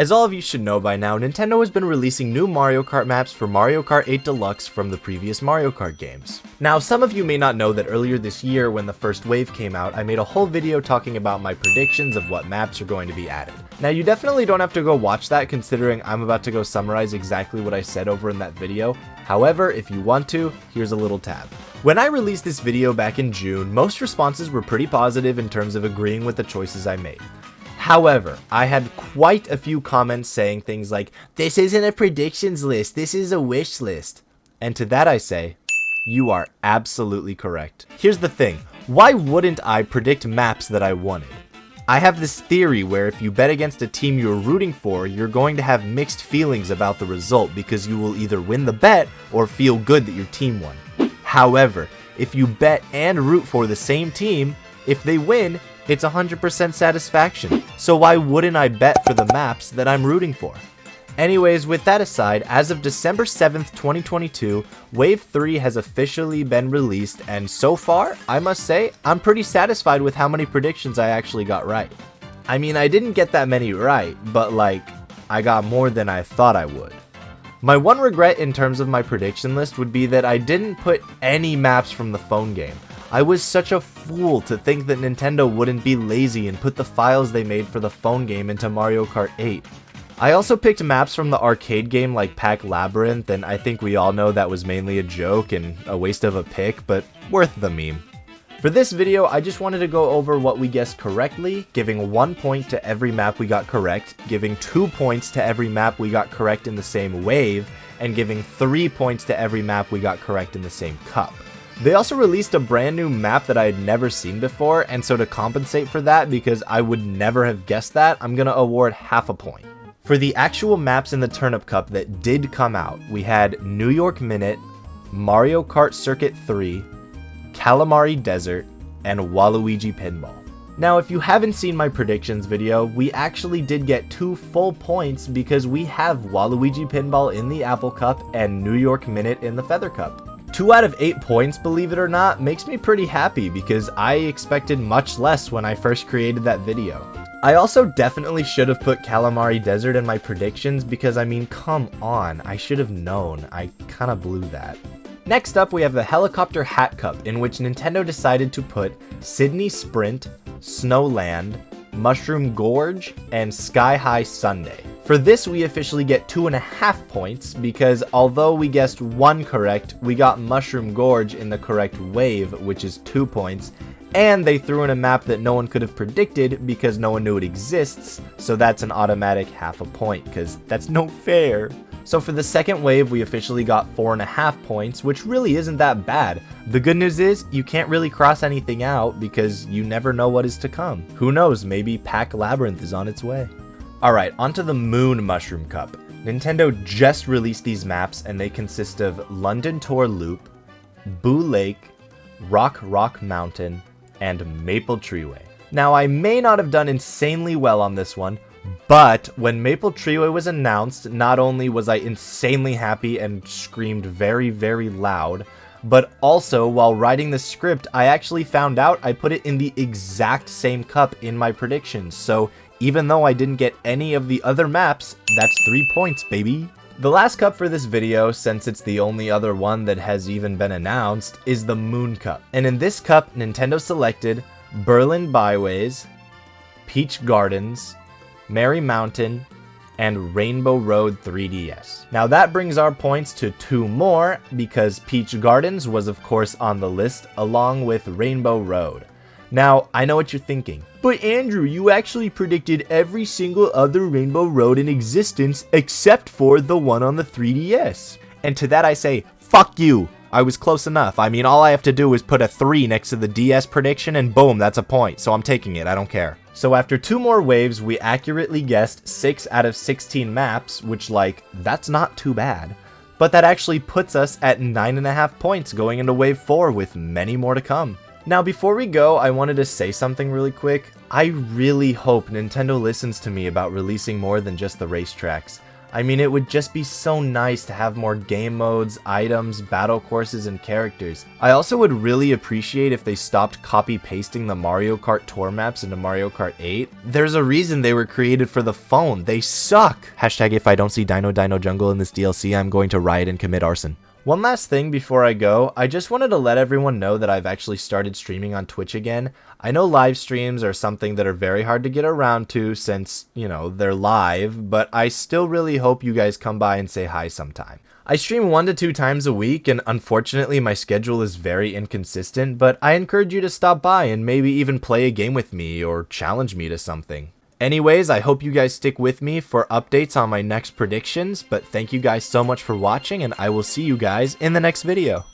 As all of you should know by now, Nintendo has been releasing new Mario Kart maps for Mario Kart 8 Deluxe from the previous Mario Kart games. Now, some of you may not know that earlier this year when the first wave came out, I made a whole video talking about my predictions of what maps are going to be added. Now, you definitely don't have to go watch that considering I'm about to go summarize exactly what I said over in that video. However, if you want to, here's a little tab. When I released this video back in June, most responses were pretty positive in terms of agreeing with the choices I made. However, I had quite a few comments saying things like, "This isn't a predictions list, this is a wish list." And to that I say, you are absolutely correct. Here's the thing, why wouldn't I predict maps that I wanted? I have this theory where if you bet against a team you're rooting for, you're going to have mixed feelings about the result because you will either win the bet or feel good that your team won. However, if you bet and root for the same team, if they win, it's 100% satisfaction. So why wouldn't I bet for the maps that I'm rooting for? Anyways, with that aside, as of December 7th, 2022, Wave 3 has officially been released, and so far, I must say, I'm pretty satisfied with how many predictions I actually got right. I mean, I didn't get that many right, but like, I got more than I thought I would. My one regret in terms of my prediction list would be that I didn't put any maps from the phone game. I was such a fool to think that Nintendo wouldn't be lazy and put the files they made for the phone game into Mario Kart 8. I also picked maps from the arcade game like Pac Labyrinth, and I think we all know that was mainly a joke and a waste of a pick, but worth the meme. For this video, I just wanted to go over what we guessed correctly, giving 1 point to every map we got correct, giving 2 points to every map we got correct in the same wave, and giving 3 points to every map we got correct in the same cup. They also released a brand new map that I had never seen before, and so to compensate for that, because I would never have guessed that, I'm gonna award half a point. For the actual maps in the Turnip Cup that did come out, we had New York Minute, Mario Kart Circuit 3, Calamari Desert, and Waluigi Pinball. Now, if you haven't seen my predictions video, we actually did get 2 full points because we have Waluigi Pinball in the Apple Cup and New York Minute in the Feather Cup. 2 out of 8 points, believe it or not, makes me pretty happy because I expected much less when I first created that video. I also definitely should have put Calamari Desert in my predictions because I mean, come on, I should have known. I kinda blew that. Next up, we have the Helicopter Hat Cup, in which Nintendo decided to put Sydney Sprint, Snowland, Mushroom Gorge, and Sky High Sundae. For this, we officially get 2.5 points because although we guessed 1 correct, we got Mushroom Gorge in the correct wave, which is 2 points, and they threw in a map that no one could have predicted because no one knew it exists, so that's an automatic half a point because that's no fair. So for the second wave, we officially got 4.5 points, which really isn't that bad. The good news is, you can't really cross anything out because you never know what is to come. Who knows, maybe Pac Labyrinth is on its way. Alright, onto the Moon Mushroom Cup. Nintendo just released these maps and they consist of London Tour Loop, Boo Lake, Rock Mountain, and Maple Treeway. Now, I may not have done insanely well on this one, but when Maple Treeway was announced, not only was I insanely happy and screamed very, very loud, but also while writing the script, I actually found out I put it in the exact same cup in my predictions. So even though I didn't get any of the other maps, that's 3 points, baby. The last cup for this video, since it's the only other one that has even been announced, is the Moon Cup. And in this cup, Nintendo selected Berlin Byways, Peach Gardens, Merry Mountain, and Rainbow Road 3DS. Now that brings our points to 2 more, because Peach Gardens was of course on the list, along with Rainbow Road. Now, I know what you're thinking, but Andrew, you actually predicted every single other Rainbow Road in existence except for the one on the 3DS. And to that I say, fuck you! I was close enough. I mean, all I have to do is put a 3 next to the DS prediction and boom, that's a point. So I'm taking it, I don't care. So after 2 more waves, we accurately guessed 6 out of 16 maps, which like, that's not too bad. But that actually puts us at 9.5 points going into wave 4 with many more to come. Now before we go, I wanted to say something really quick. I really hope Nintendo listens to me about releasing more than just the racetracks. I mean, it would just be so nice to have more game modes, items, battle courses, and characters. I also would really appreciate if they stopped copy-pasting the Mario Kart tour maps into Mario Kart 8. There's a reason they were created for the phone. They suck! Hashtag if I don't see Dino Jungle in this DLC, I'm going to riot and commit arson. One last thing before I go, I just wanted to let everyone know that I've actually started streaming on Twitch again. I know live streams are something that are very hard to get around to since, you know, they're live, but I still really hope you guys come by and say hi sometime. I stream 1 to 2 times a week, and unfortunately my schedule is very inconsistent, but I encourage you to stop by and maybe even play a game with me or challenge me to something. Anyways, I hope you guys stick with me for updates on my next predictions, but thank you guys so much for watching, and I will see you guys in the next video.